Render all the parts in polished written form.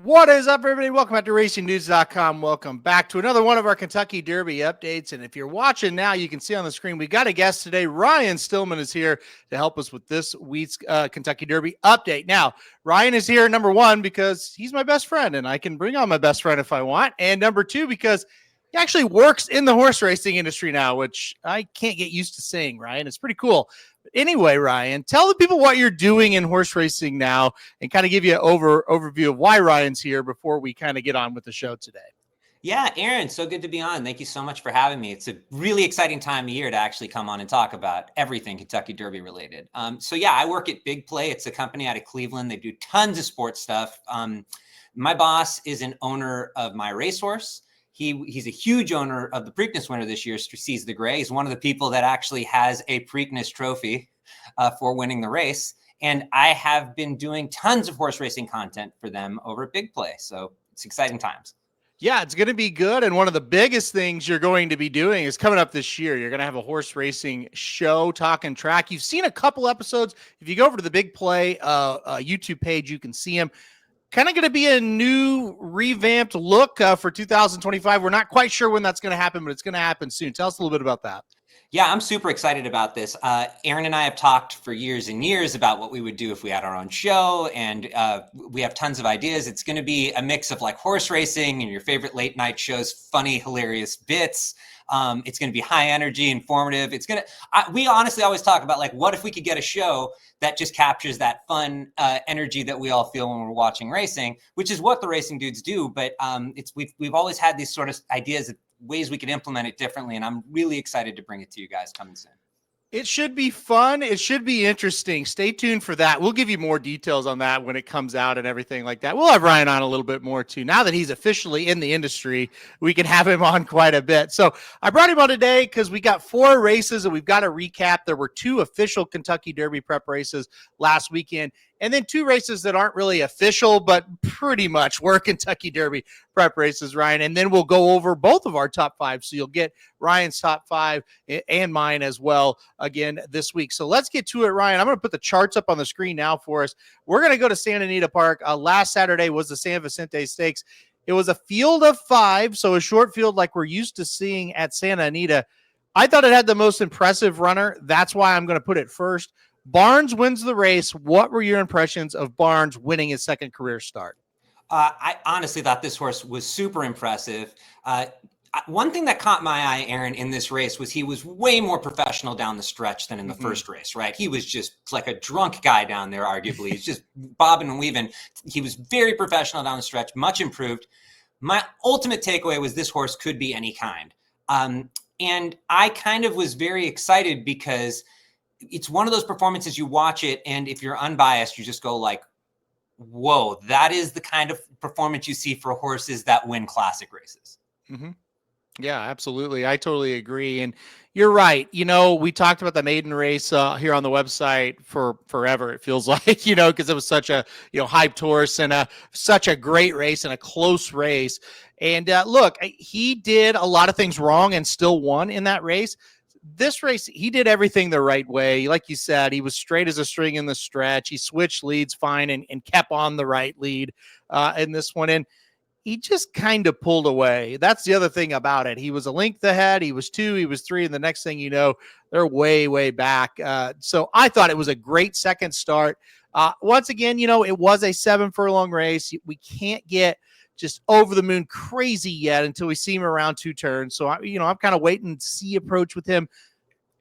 What is up, everybody? Welcome back to RacingNews.com. Welcome back to another one of our Kentucky Derby updates. And if you're watching now, you can see on the screen, we got a guest today. Ryan Stillman is here to help us with this week's Kentucky Derby update. Now, Ryan is here, number one, because he's my best friend, and I can bring on my best friend if I want. And number two, because he actually works in the horse racing industry now, which I can't get used to saying, Ryan. It's pretty cool. But anyway, Ryan, tell the people what you're doing in horse racing now and kind of give you an overview of why Ryan's here before we kind of get on with the show today. Yeah, Aaron, so good to be on. Thank you so much for having me. It's a really exciting time of year to actually come on and talk about everything Kentucky Derby related. I work at Big Play. It's a company out of Cleveland. They do tons of sports stuff. My boss is an owner of my racehorse. He's a huge owner of the Preakness winner this year, Seize the Gray. He's one of the people that actually has a Preakness trophy for winning the race. And I have been doing tons of horse racing content for them over at Big Play. So it's exciting times. Yeah, it's going to be good. And one of the biggest things you're going to be doing is coming up this year. You're going to have a horse racing show, talking track. You've seen a couple episodes. If you go over to the Big Play YouTube page, you can see them. Kind of going to be a new revamped look for 2025. We're not quite sure when that's going to happen, but it's going to happen soon. Tell us a little bit about that. Yeah, I'm super excited about this. Aaron and I have talked for years and years about what we would do if we had our own show, and we have tons of ideas. It's going to be a mix of like horse racing and your favorite late night shows, funny, hilarious bits. It's going to be high energy, informative. We honestly always talk about like, what if we could get a show that just captures that fun energy that we all feel when we're watching racing, which is what the racing dudes do. But we've always had these sort of ideas of ways we could implement it differently. And I'm really excited to bring it to you guys coming soon. It should be fun. It should be interesting. Stay tuned for that. We'll give you more details on that when it comes out and everything like that. We'll have Ryan on a little bit more too. Now that he's officially in the industry, we can have him on quite a bit. So I brought him on today because we got 4 races and we've got to recap. There were 2 official Kentucky Derby prep races last weekend, and then 2 races that aren't really official, but pretty much were Kentucky Derby prep races, Ryan. And then we'll go over both of our top 5. So you'll get Ryan's top 5 and mine as well again this week. So let's get to it, Ryan. I'm going to put the charts up on the screen now for us. We're going to go to Santa Anita Park. Last Saturday was the San Vicente Stakes. It was a field of 5, so a short field like we're used to seeing at Santa Anita. I thought it had the most impressive runner. That's why I'm going to put it first. Barnes wins the race. What were your impressions of Barnes winning his second career start? I honestly thought this horse was super impressive. One thing that caught my eye, Aaron, in this race was he was way more professional down the stretch than in the first race, right? He was just like a drunk guy down there, arguably. He's just bobbing and weaving. He was very professional down the stretch, much improved. My ultimate takeaway was this horse could be any kind. And I kind of was very excited because it's one of those performances you watch it, and if you're unbiased, you just go like, whoa, that is the kind of performance you see for horses that win classic races. Mm-hmm. Yeah, absolutely. I totally agree. And you're right. You know, we talked about the maiden race here on the website for forever. It feels like, you know, because it was such a, hyped horse and such a great race and a close race. And look, he did a lot of things wrong and still won in that race. This race, he did everything the right way. Like you said, he was straight as a string in the stretch. He switched leads fine and kept on the right lead in this one. And he just kind of pulled away. That's the other thing about it. He was a length ahead. He was 2, he was 3. And the next thing you know, they're way, way back. So I thought it was a great second start. Once again, it was a 7 furlong race. We can't get just over the moon crazy yet until we see him around 2 turns. So, I'm kind of waiting to see approach with him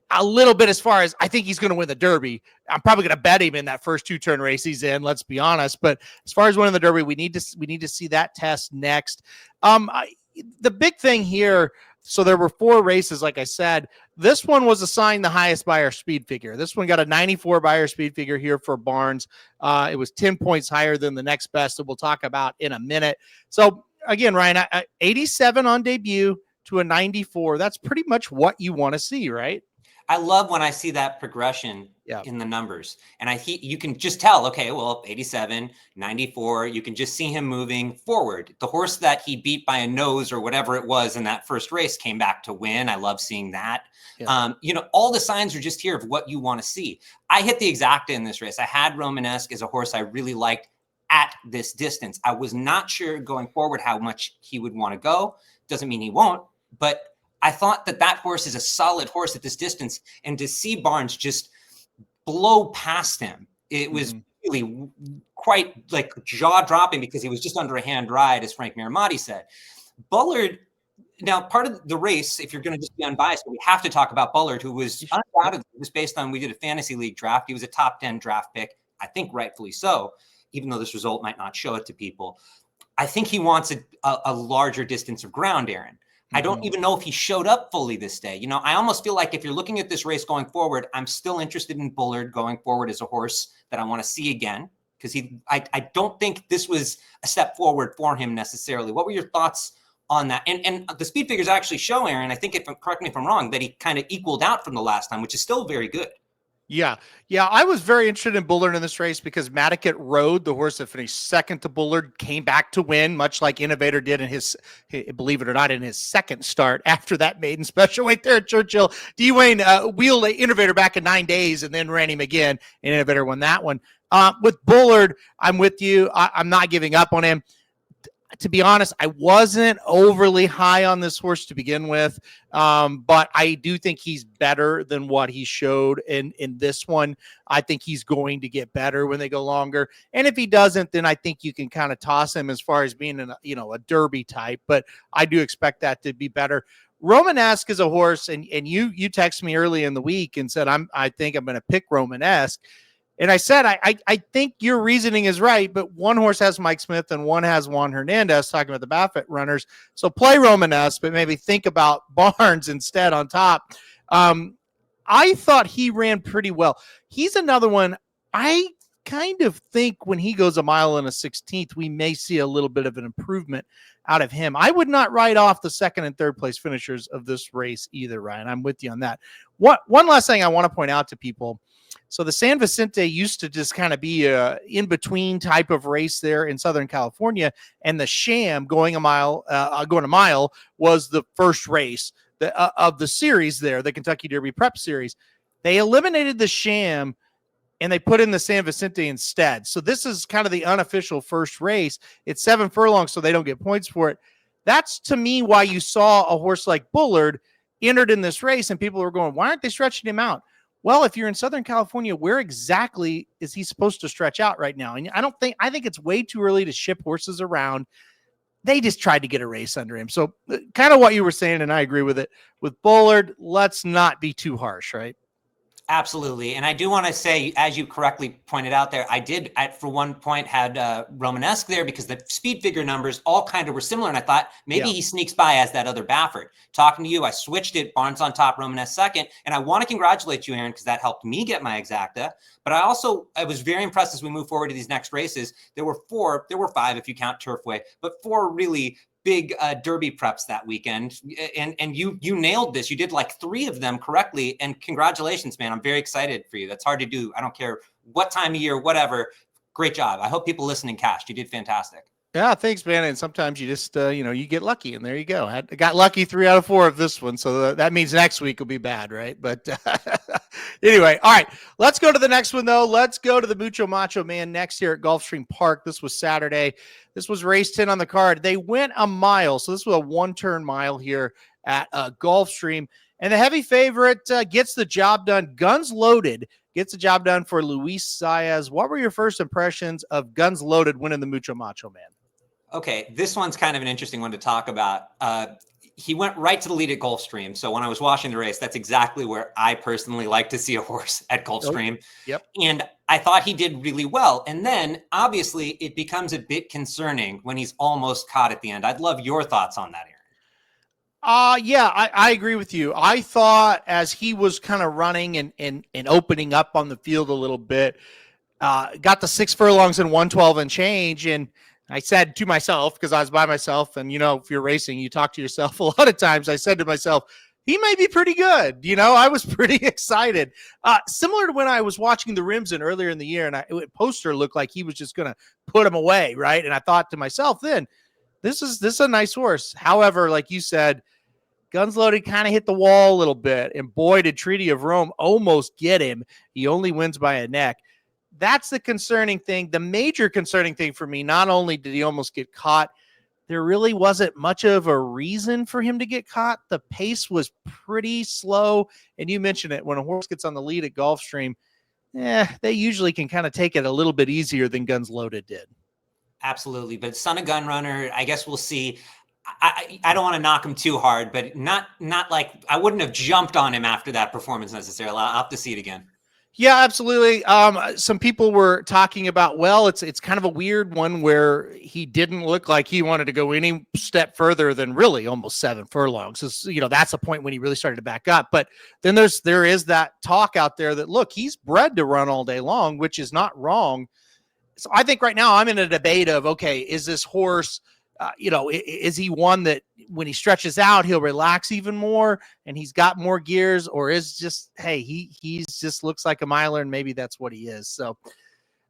a little bit as far as I think he's going to win the Derby. I'm probably going to bet him in that first 2-turn race he's in, let's be honest. But as far as winning the Derby, we need to see that test next. The big thing here, so there were 4 races, like I said. This one was assigned the highest Beyer speed figure. This one got a 94 Beyer speed figure here for Barnes. It was 10 points higher than the next best that we'll talk about in a minute. So again, Ryan, 87 on debut to a 94. That's pretty much what you want to see, right? I love when I see that progression in the numbers. And you can just tell, okay, well, 87, 94, you can just see him moving forward. The horse that he beat by a nose or whatever it was in that first race came back to win. I love seeing that. Yeah. All the signs are just here of what you want to see. I hit the exacta in this race. I had Romanesque as a horse I really liked at this distance. I was not sure going forward how much he would want to go. Doesn't mean he won't, but I thought that horse is a solid horse at this distance. And to see Barnes just blow past him, it was really quite like jaw-dropping, because he was just under a hand ride, as Frank Miramati said. Bullard, now part of the race, if you're going to just be unbiased, we have to talk about Bullard, who was undoubtedly, just based on, we did a fantasy league draft, he was a top 10 draft pick, I think rightfully so, even though this result might not show it to people. I think he wants a larger distance of ground, Aaron. I don't even know if he showed up fully this day. You know, I almost feel like if you're looking at this race going forward, I'm still interested in Bullard going forward as a horse that I want to see again, because I don't think this was a step forward for him necessarily. What were your thoughts on that? And the speed figures actually show, Aaron, I think, correct me if I'm wrong, that he kind of equaled out from the last time, which is still very good. Yeah. I was very interested in Bullard in this race because Madicket Road, the horse that finished second to Bullard, came back to win, much like Innovator did in his, believe it or not, in his second start after that maiden special weight there at Churchill. D-Wayne wheeled Innovator back in 9 days and then ran him again, and Innovator won that one. With Bullard, I'm with you. I'm not giving up on him. To be honest, I wasn't overly high on this horse to begin with, but I do think he's better than what he showed in this one. I think he's going to get better when they go longer, and if he doesn't, then I think you can kind of toss him as far as being a Derby type. But I do expect that to be better. Romanesque is a horse, and you texted me early in the week and said I think I'm going to pick Romanesque. And I said, I think your reasoning is right, but one horse has Mike Smith and one has Juan Hernandez, talking about the Baffert runners. So play Romanesque, but maybe think about Barnes instead on top. I thought he ran pretty well. He's another one. I kind of think when he goes a mile and a 16th, we may see a little bit of an improvement out of him. I would not write off the second and third place finishers of this race either, Ryan. I'm with you on that. One last thing I want to point out to people. So the San Vicente used to just kind of be a in-between type of race there in Southern California, and the Sham going a mile was the first race of the series there, the Kentucky Derby Prep Series. They eliminated the Sham and they put in the San Vicente instead. So this is kind of the unofficial first race. It's 7 furlongs, so they don't get points for it. That's, to me, why you saw a horse like Bullard entered in this race, and people were going, why aren't they stretching him out? Well, if you're in Southern California, where exactly is he supposed to stretch out right now? And I think it's way too early to ship horses around. They just tried to get a race under him. So kind of what you were saying, and I agree with it. With Bullard, let's not be too harsh, right? Absolutely. And I do want to say, as you correctly pointed out there, I did for one point had Romanesque there because the speed figure numbers all kind of were similar. And I thought maybe he sneaks by as that other Baffert. Talking to you, I switched it, Barnes on top, Romanesque second. And I want to congratulate you, Aaron, because that helped me get my exacta. But I was very impressed as we move forward to these next races. There were 5 if you count Turfway, but 4 really big Derby preps that weekend. And you nailed this. You did like 3 of them correctly. And congratulations, man. I'm very excited for you. That's hard to do. I don't care what time of year, whatever. Great job. I hope people listening cashed. You did fantastic. Yeah, thanks, man. And sometimes you just, you get lucky, and there you go. I got lucky 3 out of 4 of this one, so that means next week will be bad, right? But anyway, all right, let's go to the next one, though. Let's go to the Mucho Macho Man next here at Gulfstream Park. This was Saturday. This was race 10 on the card. They went a mile, so this was a one-turn mile here at Gulfstream. And the heavy favorite gets the job done. Guns Loaded gets the job done for Luis Saez. What were your first impressions of Guns Loaded winning the Mucho Macho Man? Okay, this one's kind of an interesting one to talk about. He went right to the lead at Gulfstream. So when I was watching the race, that's exactly where I personally like to see a horse at Gulfstream. Yep. And I thought he did really well. And then obviously it becomes a bit concerning when he's almost caught at the end. I'd love your thoughts on that, Aaron. Yeah, I agree with you. I thought as he was kind of running and opening up on the field a little bit, got the 6 furlongs and 112 and change. And I said to myself, because I was by myself, and, if you're racing, you talk to yourself a lot of times. I said to myself, he may be pretty good. I was pretty excited. Similar to when I was watching the Rimson earlier in the year, and Poster looked like he was just going to put him away, right? And I thought to myself then, this is a nice horse. However, like you said, Guns Loaded kind of hit the wall a little bit, and boy, did Treaty of Rome almost get him. He only wins by a neck. that's the concerning thing. The major concerning thing for me, not only did he almost get caught, there really wasn't much of a reason for him to get caught. The pace was pretty slow. And you mentioned it, when a horse gets on the lead at Gulfstream, they usually can kind of take it a little bit easier than Guns Loaded did. Absolutely. But Son of Gun Runner, I guess we'll see. I don't want to knock him too hard, but not like I wouldn't have jumped on him after that performance necessarily. I'll have to see it again. Yeah, absolutely. Some people were talking about, well, it's kind of a weird one where he didn't look like he wanted to go any step further than really almost 7 furlongs. So, that's a point when he really started to back up. But then there is that talk out there that, look, he's bred to run all day long, which is not wrong. So I think right now I'm in a debate of, okay, is this horse, is he one that when he stretches out, he'll relax even more and he's got more gears, or is just, hey, he's just looks like a miler and maybe that's what he is. So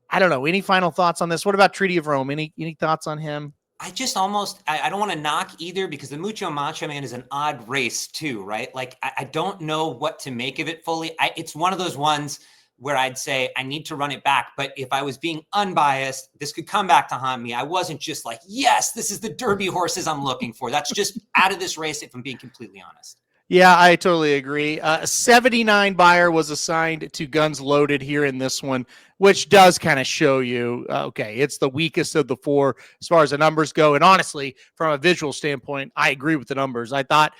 I don't know. Any final thoughts on this? What about Treaty of Rome? Any thoughts on him? I just I don't want to knock either, because the Mucho Macho Man is an odd race too, right? Like I don't know what to make of it fully. It's one of those ones where I'd say I need to run it back. But if I was being unbiased, this could come back to haunt me. I wasn't just like, yes, this is the Derby horses I'm looking for. That's just out of this race, if I'm being completely honest. Yeah, I totally agree. 79 buyer was assigned to Guns Loaded here in this one, which does kind of show you, okay, it's the weakest of the 4 as far as the numbers go. And honestly, from a visual standpoint, I agree with the numbers. I thought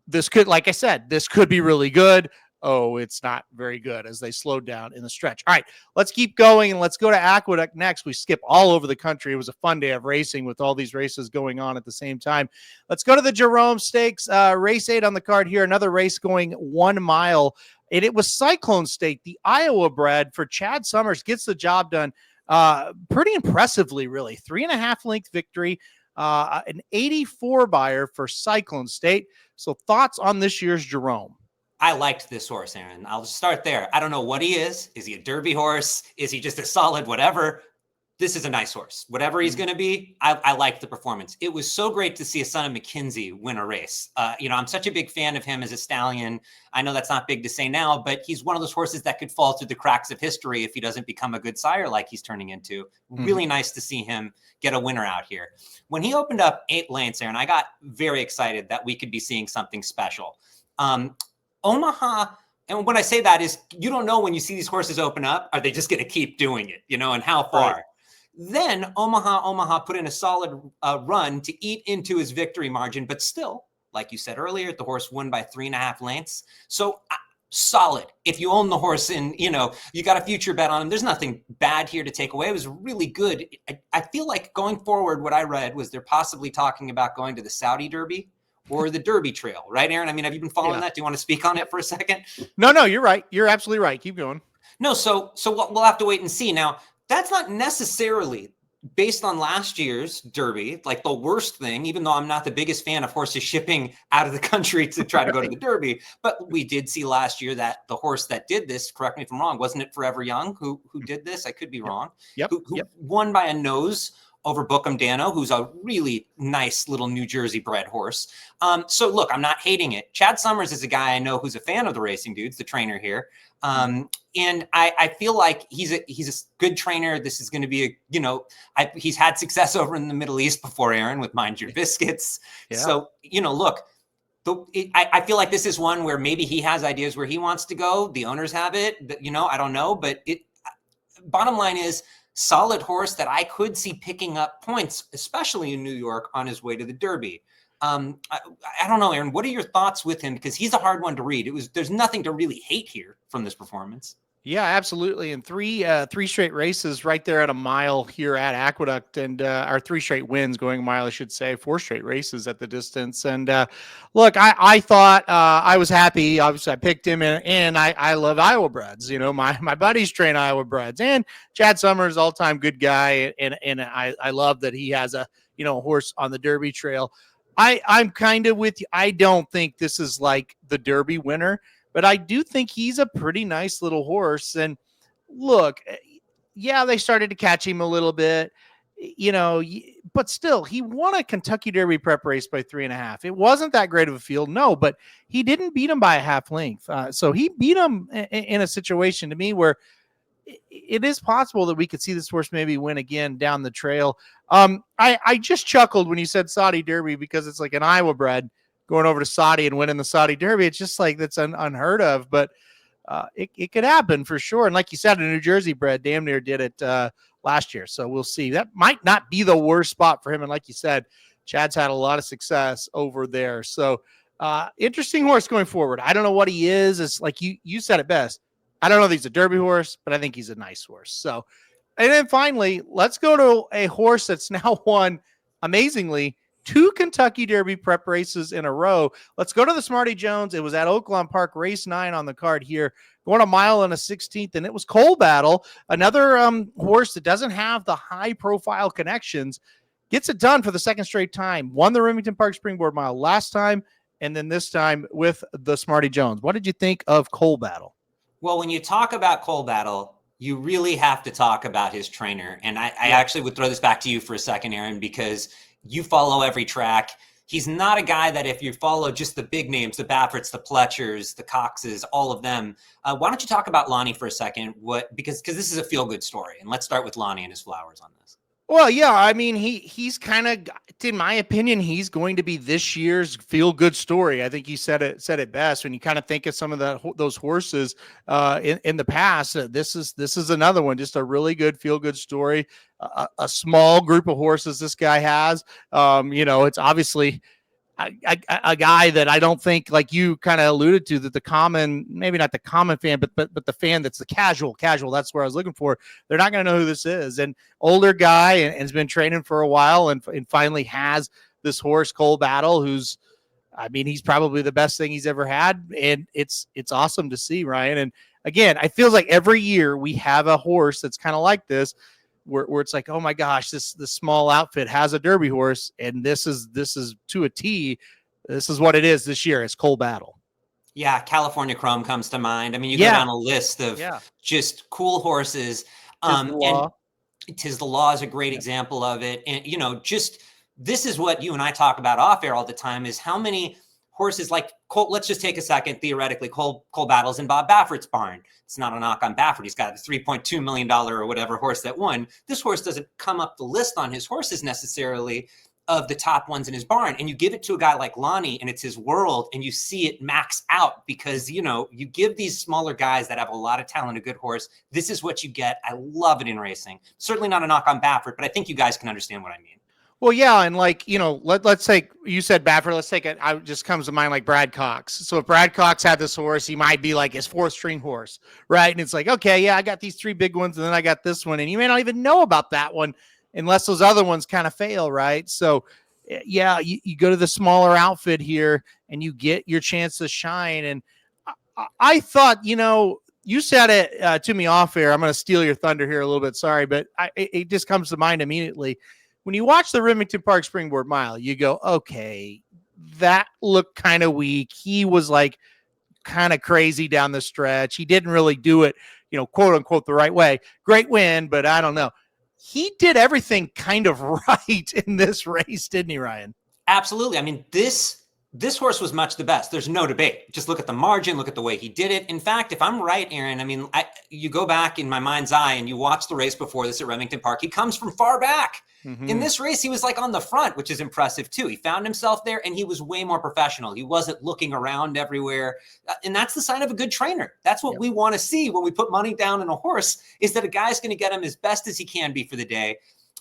this could, like I said, this could be really good. Oh, it's not very good as they slowed down in the stretch. All right, let's keep going and let's go to Aqueduct next. We skip all over the country. It was a fun day of racing with all these races going on at the same time. Let's go to the Jerome Stakes, race 8 on the card here. Another race going 1 mile. And it was Cyclone Stake, the Iowa bred for Chad Summers, gets the job done pretty impressively, really. 3.5 length victory, an 84 buyer for Cyclone State. So thoughts on this year's Jerome? I liked this horse, Aaron. I'll start there. I don't know what he is. Is he a Derby horse? Is he just a solid whatever? This is a nice horse. Whatever he's going to be, I liked the performance. It was so great to see a son of McKinsey win a race. I'm such a big fan of him as a stallion. I know that's not big to say now, but he's one of those horses that could fall through the cracks of history if he doesn't become a good sire like he's turning into. Really nice to see him get a winner out here. When he opened up 8 lengths, Aaron, I got very excited that we could be seeing something special. Omaha, and when I say that is, you don't know when you see these horses open up, are they just going to keep doing it, and how far? Right. Then Omaha put in a solid run to eat into his victory margin, but still, like you said earlier, the horse won by 3.5 lengths. So solid. If you own the horse and, you got a future bet on him, there's nothing bad here to take away. It was really good. I feel like going forward, what I read was they're possibly talking about going to the Saudi Derby or the Derby Trail, right, Aaron? I mean, have you been following that? Do you want to speak on it for a second? No, you're right. You're absolutely right. Keep going. No, so we'll have to wait and see. Now, that's not necessarily based on last year's Derby, like the worst thing, even though I'm not the biggest fan of horses shipping out of the country to try to go to the Derby. But we did see last year that the horse that did this, correct me if I'm wrong, wasn't it Forever Young who did this? I could be wrong. Who won by a nose over Bookham Dano, who's a really nice little New Jersey bred horse. So look, I'm not hating it. Chad Summers is a guy I know who's a fan of the Racing Dudes, the trainer here. And I feel like he's a good trainer. This is going to be he's had success over in the Middle East before, Aaron, with Mind Your Biscuits. Yeah. So, look, I feel like this is one where maybe he has ideas where he wants to go. The owners have it, I don't know, but bottom line is, solid horse that I could see picking up points, especially in New York, on his way to the Derby. I don't know, Aaron, what are your thoughts with him? Because he's a hard one to read. There's nothing to really hate here from this performance. Yeah, absolutely. And three straight races right there at a mile here at Aqueduct, and our 3 straight wins going a mile, I should say, 4 straight races at the distance. And look, I thought I was happy. Obviously, I picked him, and I love Iowa breds. My buddies train Iowa breds, and Chad Summers, all-time good guy, and I love that he has a horse on the Derby trail. I'm kind of with you. I don't think this is like the Derby winner, but I do think he's a pretty nice little horse. And look, yeah, they started to catch him a little bit, but still, he won a Kentucky Derby prep race by 3.5. It wasn't that great of a field, no, but he didn't beat him by a half length. So he beat him in a situation to me where it is possible that we could see this horse maybe win again down the trail. I just chuckled when you said Saudi Derby because it's like an Iowa bred going over to Saudi and winning the Saudi Derby. It's just like that's unheard of, but it could happen for sure. And like you said, a New Jersey bred damn near did it last year. So we'll see. That might not be the worst spot for him. And like you said, Chad's had a lot of success over there. So interesting horse going forward. I don't know what he is. It's like you said it best. I don't know if he's a Derby horse, but I think he's a nice horse. So, and then finally, let's go to a horse that's now won amazingly 2 Kentucky Derby prep races in a row. Let's go to the Smarty Jones. It was at Oaklawn Park, race 9 on the card here, going a mile and a 16th, and it was Coal Battle, another horse that doesn't have the high-profile connections, gets it done for the second straight time, won the Remington Park Springboard Mile last time, and then this time with the Smarty Jones. What did you think of Coal Battle? Well, when you talk about Coal Battle, you really have to talk about his trainer. And I actually would throw this back to you for a second, Aaron, because you follow every track. He's not a guy that if you follow just the big names, the Bafferts, the Pletchers, the Coxes, all of them. Why don't you talk about Lonnie for a second? Because this is a feel-good story. And let's start with Lonnie and his flowers on this. Well, yeah, I mean, he's kind of, in my opinion, he's going to be this year's feel-good story. I think you said it best when you kind of think of some of those horses in the past. This is another one, just a really good feel-good story. A small group of horses this guy has. It's obviously a guy that I don't think, like you kind of alluded to, that the common, maybe not the common fan, but the fan that's the casual, that's where I was looking for. They're not going to know who this is. And older guy and has been training for a while and finally has this horse, Coal Battle, who's, I mean, he's probably the best thing he's ever had. And it's awesome to see, Ryan. And again, I feel like every year we have a horse that's kind of like this, where it's like, oh my gosh, this small outfit has a Derby horse, and this is to a T. This is what it is this year. It's Coal Battle. Yeah, California Chrome comes to mind. I mean, you go down a list of just cool horses. And Tis the Law is a great example of it. And just this is what you and I talk about off air all the time: is how many horses like Coal. Let's just take a second. Theoretically, Coal Battle's in Bob Baffert's barn. It's not a knock on Baffert. He's got a $3.2 million or whatever horse that won. This horse doesn't come up the list on his horses necessarily of the top ones in his barn. And you give it to a guy like Lonnie and it's his world, and you see it max out because, you give these smaller guys that have a lot of talent a good horse. This is what you get. I love it in racing. Certainly not a knock on Baffert, but I think you guys can understand what I mean. Well, yeah, and like, let's take, you said Baffert, let's take it, just comes to mind like Brad Cox. So if Brad Cox had this horse, he might be like his 4th string horse, right? And it's like, okay, yeah, I got these 3 big ones, and then I got this one, and you may not even know about that one unless those other ones kind of fail, right? So, yeah, you go to the smaller outfit here, and you get your chance to shine. And I thought, you said it to me off air. I'm going to steal your thunder here a little bit, sorry, but it just comes to mind immediately. When you watch the Remington Park Springboard Mile, you go, okay, that looked kind of weak. He was like kind of crazy down the stretch. He didn't really do it, quote unquote, the right way. Great win, but I don't know. He did everything kind of right in this race, didn't he, Ryan? Absolutely. I mean, this horse was much the best. There's no debate. Just look at the margin, look at the way he did it. In fact, if I'm right, Aaron, I mean, you go back in my mind's eye and you watch the race before this at Remington Park. He comes from far back. Mm-hmm. In this race, he was like on the front, which is impressive too. He found himself there and he was way more professional. He wasn't looking around everywhere. And that's the sign of a good trainer. That's what we want to see when we put money down on a horse, is that a guy's going to get him as best as he can be for the day.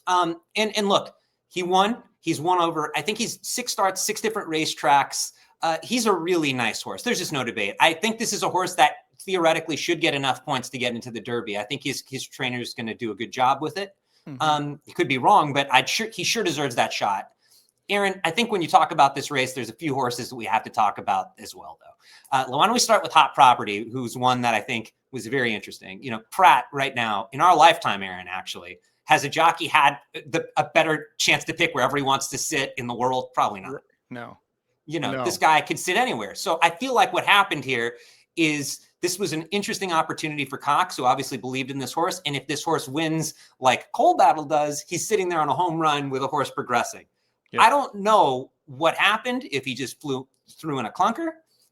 And look, he won. He's won over, I think he's 6 starts, 6 different racetracks. He's a really nice horse. There's just no debate. I think this is a horse that theoretically should get enough points to get into the Derby. I think his trainer is going to do a good job with it. Mm-hmm. He could be wrong, but he sure deserves that shot. Aaron, I think when you talk about this race, there's a few horses that we have to talk about as well, though. Why don't we start with Hot Property, who's one that I think was very interesting. Pratt right now, in our lifetime, Aaron, actually, has a jockey had a better chance to pick wherever he wants to sit in the world? Probably not. No. This guy could sit anywhere. So I feel like what happened here is this was an interesting opportunity for Cox, who obviously believed in this horse. And if this horse wins like Coal Battle does, he's sitting there on a home run with a horse progressing. Yep. I don't know what happened, if he just threw in a clunker,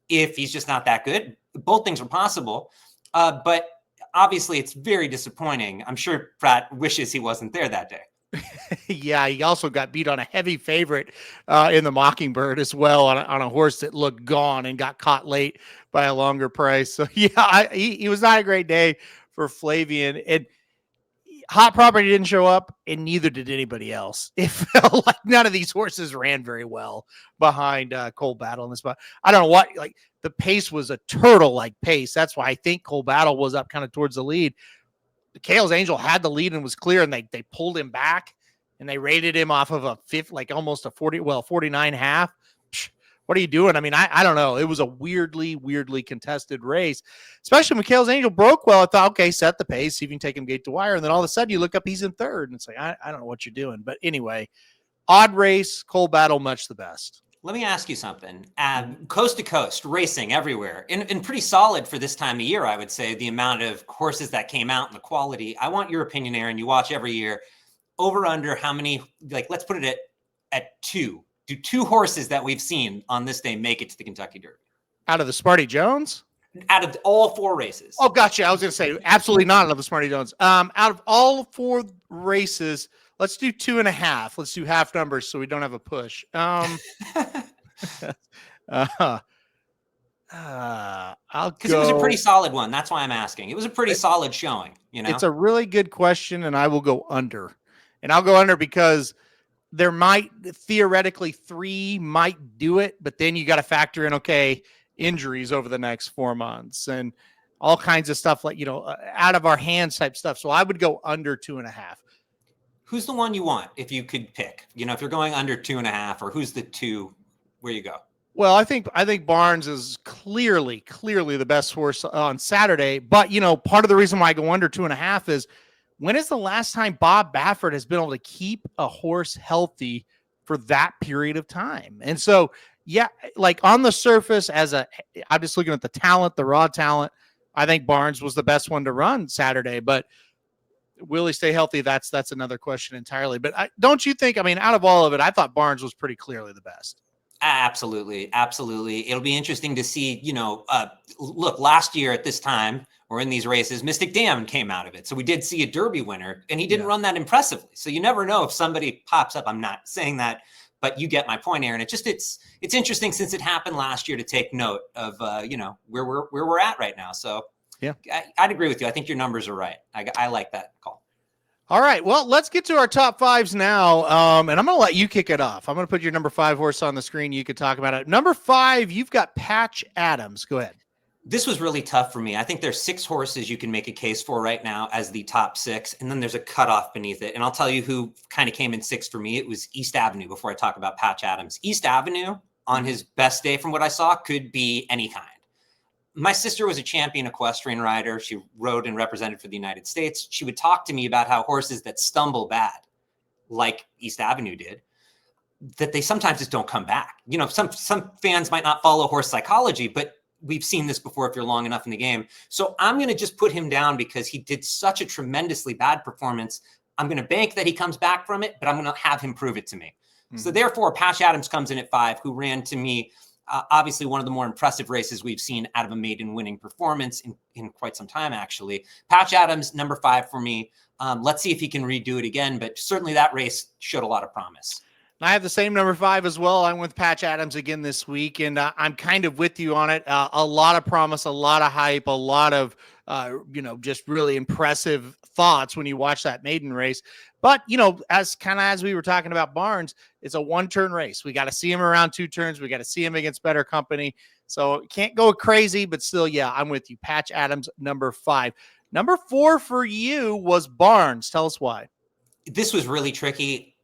if he's just not that good. Both things are possible. But obviously it's very disappointing. I'm sure Pratt wishes he wasn't there that day. Yeah, he also got beat on a heavy favorite in the Mockingbird as well on a horse that looked gone and got caught late by a longer price. So yeah, he was not a great day for Flavian. And Hot Property didn't show up, and neither did anybody else. It felt like none of these horses ran very well behind Cold Battle in this spot. I don't know what, like the pace was a turtle-like pace. That's why I think Cold Battle was up kind of towards the lead. Kale's Angel had the lead and was clear, and they pulled him back, and they rated him off of a fifth, like almost a 49.5. What are you doing? I mean, I don't know. It was a weirdly contested race, especially when Kale's Angel broke well. I thought, okay, set the pace, see if you can take him gate to wire. And then all of a sudden you look up, he's in third. And it's like, I don't know what you're doing. But anyway, odd race, Cold Battle, much the best. Let me ask you something. Coast to coast, racing everywhere, and pretty solid for this time of year, I would say, the amount of horses that came out and the quality. I want your opinion, Aaron. You watch every year. Over, under, how many, like, let's put it at 2. Do 2 horses that we've seen on this day make it to the Kentucky Derby? Out of the Smarty Jones? Out of all 4 races. Oh, gotcha. I was going to say, absolutely not out of the Smarty Jones. Out of all 4 races, let's do 2.5. Let's do half numbers so we don't have a push. I'll because it was a pretty solid one. That's why I'm asking. It was a pretty solid showing. You know, it's a really good question, and I will go under. And I'll go under because there might theoretically 3 might do it, but then you got to factor in, okay, injuries over the next 4 months and all kinds of stuff like, out of our hands type stuff. So I would go under 2.5. Who's the one you want if you could pick? If you're going under 2.5, or who's the 2, where you go? Well, I think Barnes is clearly the best horse on Saturday. But, part of the reason why I go under 2.5 is, when is the last time Bob Baffert has been able to keep a horse healthy for that period of time? And so, yeah, like on the surface, I'm just looking at the talent, the raw talent. I think Barnes was the best one to run Saturday, but will he stay healthy? That's another question entirely. But don't you think, out of all of it, I thought Barnes was pretty clearly the best. Absolutely. It'll be interesting to see, look, last year at this time, or in these races, Mystic Dam came out of it. So we did see a Derby winner, and he didn't run that impressively. So you never know if somebody pops up. I'm not saying that, but you get my point, Aaron. It's interesting, since it happened last year, to take note of, where we're at right now. So yeah, I'd agree with you. I think your numbers are right. I like that call. All right, well, let's get to our top 5s now, and I'm going to let you kick it off. I'm going to put your number 5 horse on the screen. You could talk about it. Number 5, you've got Patch Adams. Go ahead. This was really tough for me. I think there's 6 horses you can make a case for right now as the top 6, and then there's a cutoff beneath it. And I'll tell you who kind of came in 6th for me. It was East Avenue before I talk about Patch Adams. East Avenue, on his best day from what I saw, could be any kind. My sister was a champion equestrian rider. She rode and represented for the United States. She would talk to me about how horses that stumble bad, like East Avenue did, that they sometimes just don't come back. Some fans might not follow horse psychology, but we've seen this before if you're long enough in the game. So I'm going to just put him down because he did such a tremendously bad performance. I'm going to bank that he comes back from it, but I'm going to have him prove it to me. Mm-hmm. So therefore, Patch Adams comes in at 5, who ran to me obviously one of the more impressive races we've seen out of a maiden winning performance in quite some time, actually. Patch Adams, number 5 for me. Let's see if he can redo it again, but certainly that race showed a lot of promise. I have the same number 5 as well. I'm with Patch Adams again this week, and I'm kind of with you on it. A lot of promise, a lot of hype, a lot of, just really impressive thoughts when you watch that maiden race. But, as we were talking about Barnes, it's a 1-turn race. We got to see him around 2 turns. We got to see him against better company. So can't go crazy, but still, yeah, I'm with you. Patch Adams, number 5. Number 4 for you was Barnes. Tell us why. This was really tricky.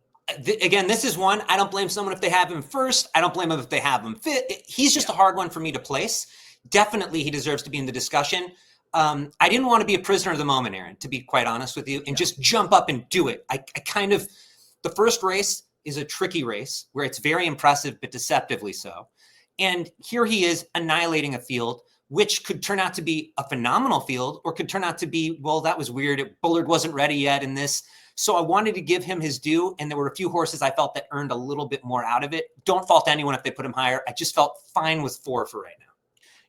Again, this is one, I don't blame someone if they have him first. I don't blame them if they have him fit. He's just a hard one for me to place. Definitely, he deserves to be in the discussion. I didn't want to be a prisoner of the moment, Aaron, to be quite honest with you, and just jump up and do it. The first race is a tricky race where it's very impressive, but deceptively so. And here he is annihilating a field, which could turn out to be a phenomenal field, or could turn out to be, well, that was weird. Bullard wasn't ready yet in this. So I wanted to give him his due, and there were a few horses I felt that earned a little bit more out of it. Don't fault anyone if they put him higher. I just felt fine with 4 for right now.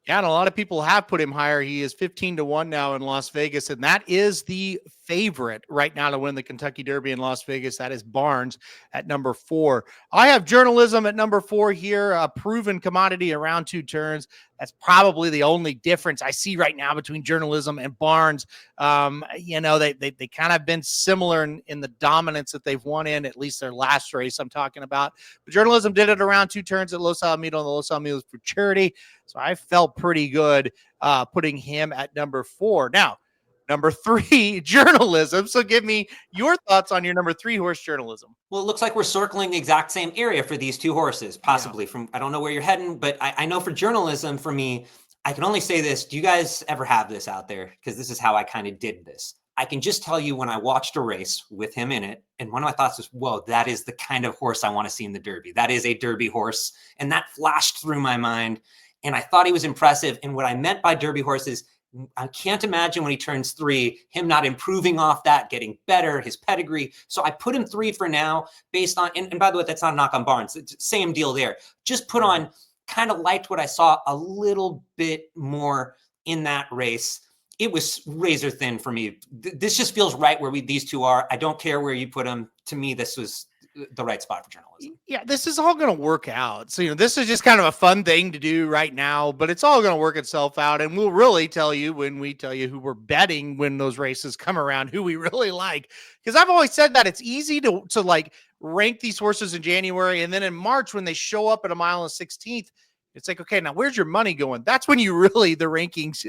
Yeah, and a lot of people have put him higher. He is 15-1 now in Las Vegas, and that is the favorite right now to win the Kentucky Derby in Las Vegas. That is Barnes at number 4. I have Journalism at number 4 here, a proven commodity around 2 turns. That's probably the only difference I see right now between Journalism and Barnes. They kind of been similar in the dominance that they've won in, at least their last race I'm talking about. But Journalism did it around 2 turns at Los Alamitos, and the Los Alamitos for charity. So I felt pretty good putting him at number 4. Now, number 3, Journalism. So give me your thoughts on your number 3 horse, Journalism. Well, it looks like we're circling the exact same area for these 2 horses, possibly. From I don't know where you're heading, but I know for Journalism, for me, I can only say this. Do you guys ever have this out there? Because this is how I kind of did this. I can just tell you when I watched a race with him in it, and one of my thoughts was, whoa, that is the kind of horse I want to see in the Derby. That is a Derby horse. And that flashed through my mind. And I thought he was impressive. And what I meant by Derby horses, I can't imagine when he turns 3, him not improving off that, getting better, his pedigree. So I put him 3 for now based on, and by the way, that's not a knock on Barnes. It's same deal there. Just put on, kind of liked what I saw a little bit more in that race. It was razor thin for me. This just feels right where these 2 are. I don't care where you put them. To me, this was the right spot for Journalism. Yeah, this is all going to work out. So, this is just kind of a fun thing to do right now, but it's all going to work itself out. And we'll really tell you when we tell you who we're betting when those races come around, who we really like. Because I've always said that it's easy to like rank these horses in January. And then in March, when they show up at a mile and 16th, it's like, okay, now where's your money going? That's when you really, the rankings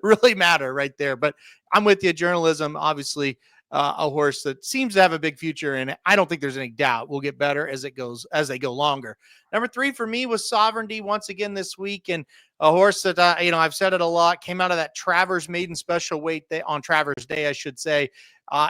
really matter right there. But I'm with you. Journalism, obviously, a horse that seems to have a big future, and I don't think there's any doubt will get better as they go longer. Number 3 for me was Sovereignty once again this week, and a horse that I've said it a lot, came out of that Travers maiden special weight on Travers Day, I should say,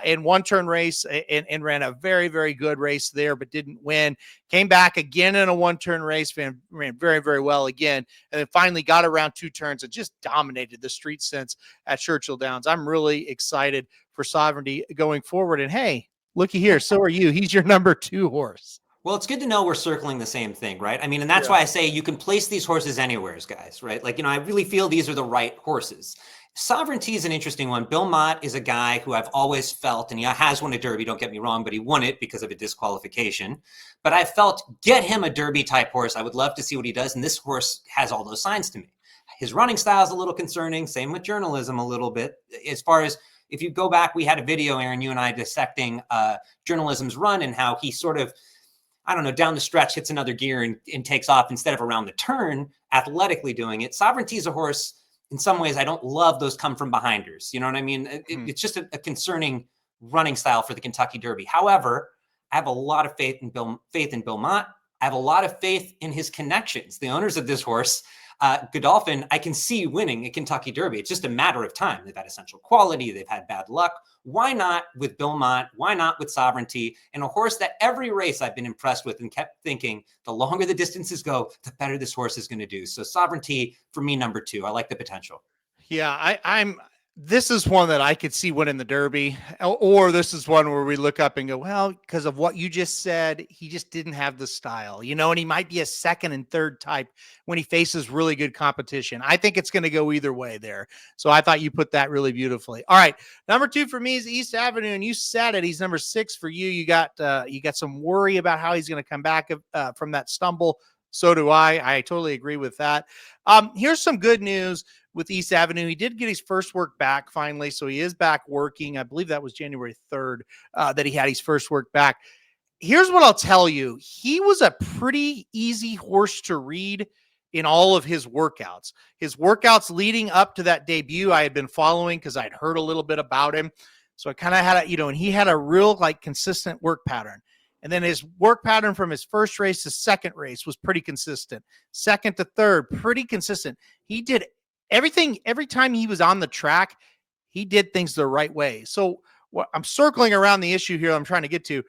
in 1-turn race and ran a very, very good race there, but didn't win. Came back again in a 1-turn race, ran very, very well again, and then finally got around 2 turns and just dominated the street sense at Churchill Downs. I'm really excited for Sovereignty going forward. And hey, looky here, so are you. He's your number 2 horse. Well, it's good to know we're circling the same thing, right? I mean, and that's why I say you can place these horses anywhere, guys, right? Like, I really feel these are the right horses. Sovereignty is an interesting one. Bill Mott is a guy who I've always felt, and he has won a Derby, don't get me wrong, but he won it because of a disqualification. But I felt, get him a Derby type horse. I would love to see what he does. And this horse has all those signs to me. His running style is a little concerning. Same with Journalism a little bit. As far as, if you go back, we had a video, Aaron, you and I, dissecting Journalism's run and how he sort of, I don't know, down the stretch hits another gear and takes off instead of around the turn, athletically doing it. Sovereignty is a horse, in some ways, I don't love those come from behinders. You know what I mean? It's just a concerning running style for the Kentucky Derby. However, I have a lot of faith in Bill Mott. I have a lot of faith in his connections. The owners of this horse, Godolphin, I can see winning a Kentucky Derby. It's just a matter of time. They've had essential quality. They've had bad luck. Why not with Bill Mott? Why not with Sovereignty? And a horse that every race I've been impressed with and kept thinking the longer the distances go, the better this horse is going to do. So Sovereignty, for me, number 2. I like the potential. Yeah, this is one that I could see winning the Derby, or this is one where we look up and go, well, because of what you just said, he just didn't have the style, and he might be a 2nd and 3rd type when he faces really good competition. I think it's going to go either way there. So I thought you put that really beautifully. All right. Number 2 for me is East Avenue, and you said it. He's number 6 for you. You got some worry about how he's going to come back from that stumble. So do I. I totally agree with that. Here's some good news with East Avenue. He did get his first work back finally, so he is back working. I believe that was January 3rd that he had his first work back. Here's what I'll tell you. He was a pretty easy horse to read in all of his workouts. His workouts leading up to that debut, I had been following because I'd heard a little bit about him. So I kind of had and he had a real consistent work pattern. And then his work pattern from his first race to second race was pretty consistent. Second to third, pretty consistent. He did everything. Every time he was on the track, he did things the right way. So what I'm circling around the issue here I'm trying to get to,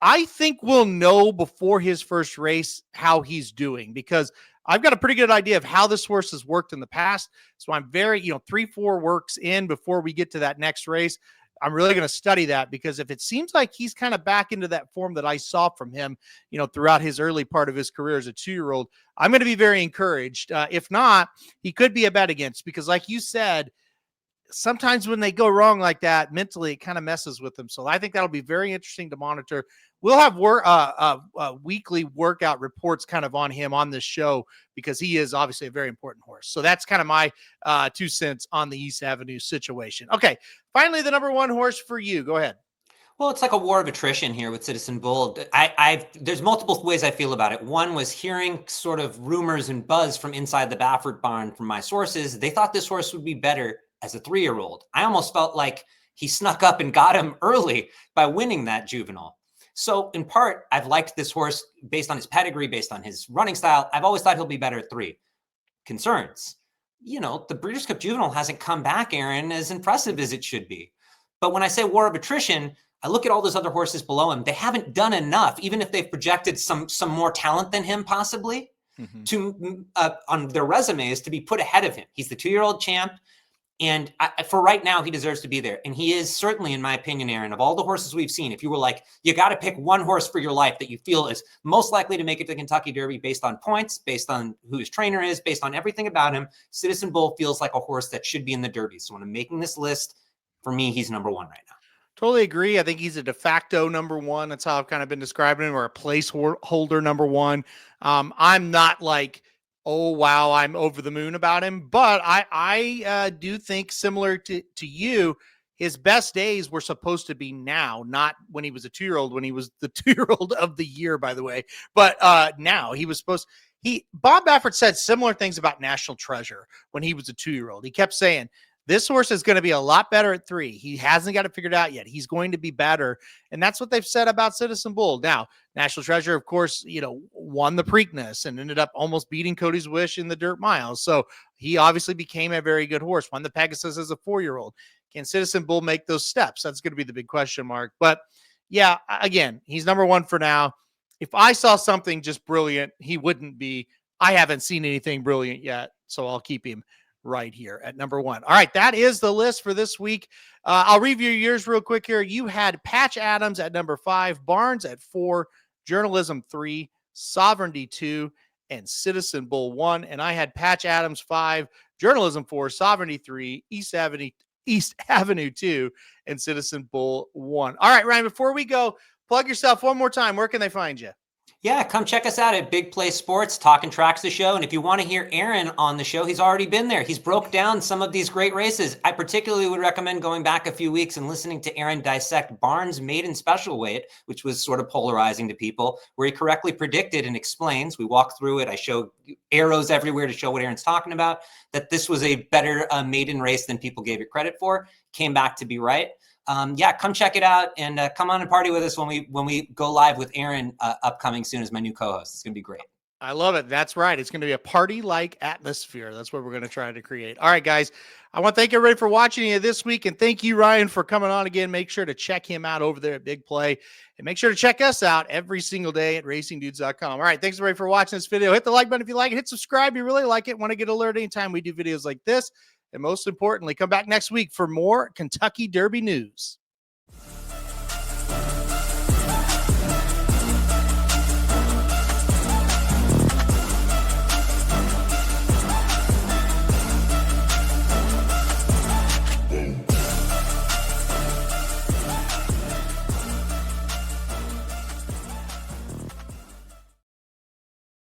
I think we'll know before his first race how he's doing, because I've got a pretty good idea of how this horse has worked in the past. So I'm very, 3-4 works in before we get to that next race. I'm really going to study that, because if it seems like he's kind of back into that form that I saw from him, throughout his early part of his career as a 2-year-old, I'm going to be very encouraged. If not, he could be a bet against, because like you said, sometimes when they go wrong like that, mentally, it kind of messes with them. So I think that'll be very interesting to monitor. We'll have weekly workout reports kind of on him on this show, because he is obviously a very important horse. So that's kind of my 2 cents on the East Avenue situation. Okay, finally, the number 1 horse for you. Go ahead. Well, it's like a war of attrition here with Citizen Bull. There's multiple ways I feel about it. One was hearing sort of rumors and buzz from inside the Baffert barn from my sources. They thought this horse would be better as a 3-year-old. I almost felt like he snuck up and got him early by winning that juvenile. So in part, I've liked this horse based on his pedigree, based on his running style. I've always thought he'll be better at 3. Concerns. The Breeders' Cup Juvenile hasn't come back, Aaron, as impressive as it should be. But when I say war of attrition, I look at all those other horses below him. They haven't done enough, even if they've projected some more talent than him, possibly, to on their resumes, to be put ahead of him. He's the 2-year-old champ. And for right now, he deserves to be there. And he is certainly, in my opinion, Aaron, of all the horses we've seen, if you were like, you got to pick one horse for your life that you feel is most likely to make it to the Kentucky Derby based on points, based on who his trainer is, based on everything about him, Citizen Bull feels like a horse that should be in the Derby. So when I'm making this list, for me, he's number 1 right now. Totally agree. I think he's a de facto number 1. That's how I've kind of been describing him, or a placeholder number 1. I'm not like, oh, wow, I'm over the moon about him. But I do think, similar to you, his best days were supposed to be now, not when he was a 2-year-old, when he was the 2-year-old of the year, by the way. But now he was supposed Bob Baffert said similar things about National Treasure when he was a 2-year-old. He kept saying, this horse is going to be a lot better at 3. He hasn't got it figured out yet. He's going to be better. And that's what they've said about Citizen Bull. Now, National Treasure, of course, won the Preakness and ended up almost beating Cody's Wish in the Dirt Miles. So he obviously became a very good horse. Won the Pegasus as a 4-year-old. Can Citizen Bull make those steps? That's going to be the big question mark. But yeah, again, he's number 1 for now. If I saw something just brilliant, he wouldn't be. I haven't seen anything brilliant yet, so I'll keep him right here at number 1. All right, that is the list for this week. I'll review yours real quick here. You had Patch Adams at number 5, Barnes at 4, Journalism 3, Sovereignty 2, and Citizen Bull 1. And I had Patch Adams 5, Journalism 4, Sovereignty 3, East Avenue 2, and Citizen Bull 1. All right, Ryan, before we go, plug yourself one more time. Where can they find you? Yeah, come check us out at Big Play Sports, Talking Tracks the show. And if you want to hear Aaron on the show, he's already been there. He's broke down some of these great races. I particularly would recommend going back a few weeks and listening to Aaron dissect Barnes Maiden Special Weight, which was sort of polarizing to people, where he correctly predicted and explains. We walk through it. I show arrows everywhere to show what Aaron's talking about, that this was a better maiden race than people gave it credit for. Came back to be right. Yeah, come check it out and come on and party with us when we go live with Aaron upcoming soon as my new co-host. It's going to be great. I love it. That's right. It's going to be a party-like atmosphere. That's what we're going to try to create. All right, guys. I want to thank everybody for watching you this week, and thank you, Ryan, for coming on again. Make sure to check him out over there at Big Play, and make sure to check us out every single day at racingdudes.com. All right, thanks, everybody, for watching this video. Hit the like button if you like it. Hit subscribe if you really like it. Want to get alert anytime we do videos like this. And most importantly, come back next week for more Kentucky Derby news.